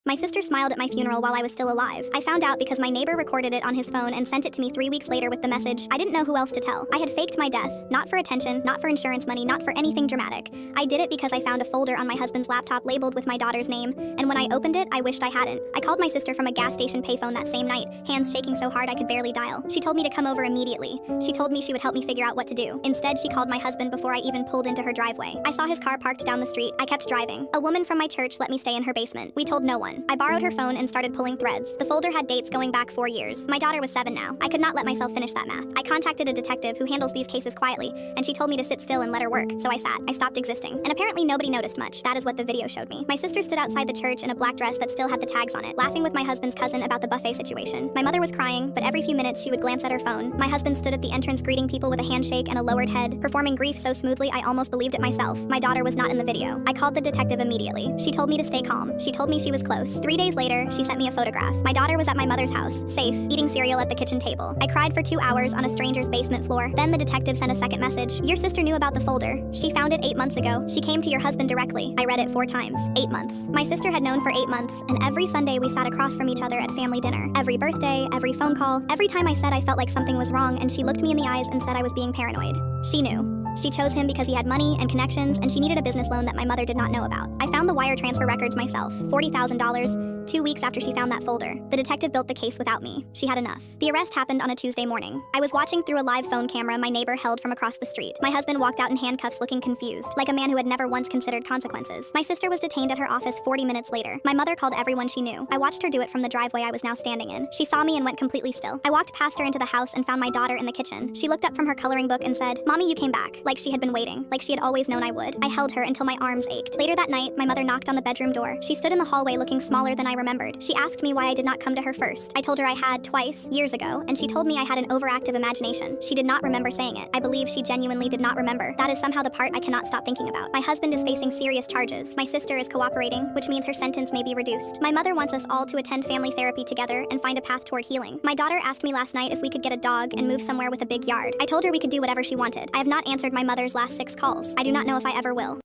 My sister smiled at my funeral while I was still alive. I found out because my neighbor recorded it on his phone and sent it to me 3 weeks later with the message, I didn't know who else to tell. I had faked my death, not for attention, not for insurance money, not for anything dramatic. I did it because I found a folder on my husband's laptop labeled with my daughter's name, and when I opened it, I wished I hadn't. I called my sister from a gas station payphone that same night, hands shaking so hard I could barely dial. She told me to come over immediately. She told me she would help me figure out what to do. Instead, she called my husband before I even pulled into her driveway. I saw his car parked down the street. I kept driving. A woman from my church let me stay in her basement. We told no one. I borrowed her phone and started pulling threads. The folder had dates going back 4 years. My daughter was 7 now. I could not let myself finish that math. I contacted a detective who handles these cases quietly, and she told me to sit still and let her work. So I sat. I stopped existing. And apparently nobody noticed much. That is what the video showed me. My sister stood outside the church in a black dress that still had the tags on it, laughing with my husband's cousin about the buffet situation. My mother was crying, but every few minutes she would glance at her phone. My husband stood at the entrance greeting people with a handshake and a lowered head, performing grief so smoothly I almost believed it myself. My daughter was not in the video. I called the detective immediately. She told me to stay calm. She told me she was close. 3 days later, she sent me a photograph. My daughter was at my mother's house, safe, eating cereal at the kitchen table. I cried for 2 hours on a stranger's basement floor. Then the detective sent a second message. Your sister knew about the folder. She found it 8 months ago. She came to your husband directly. I read it 4 times. 8 months. My sister had known for 8 months, and every Sunday we sat across from each other at family dinner. Every birthday, every phone call, every time I said I felt like something was wrong and she looked me in the eyes and said I was being paranoid. She knew. She chose him because he had money and connections, and she needed a business loan that my mother did not know about. I found the wire transfer records myself, $40,000, 2 weeks after she found that folder. The detective built the case without me. She had enough. The arrest happened on a Tuesday morning. I was watching through a live phone camera my neighbor held from across the street. My husband walked out in handcuffs looking confused, like a man who had never once considered consequences. My sister was detained at her office 40 minutes later. My mother called everyone she knew. I watched her do it from the driveway I was now standing in. She saw me and went completely still. I walked past her into the house and found my daughter in the kitchen. She looked up from her coloring book and said, "Mommy, you came back," like she had been waiting, like she had always known I would. I held her until my arms ached. Later that night, my mother knocked on the bedroom door. She stood in the hallway looking smaller than I remembered. She asked me why I did not come to her first. I told her I had twice, years ago, and she told me I had an overactive imagination. She did not remember saying it. I believe she genuinely did not remember. That is somehow the part I cannot stop thinking about. My husband is facing serious charges. My sister is cooperating, which means her sentence may be reduced. My mother wants us all to attend family therapy together and find a path toward healing. My daughter asked me last night if we could get a dog and move somewhere with a big yard. I told her we could do whatever she wanted. I have not answered my mother's last 6 calls. I do not know if I ever will.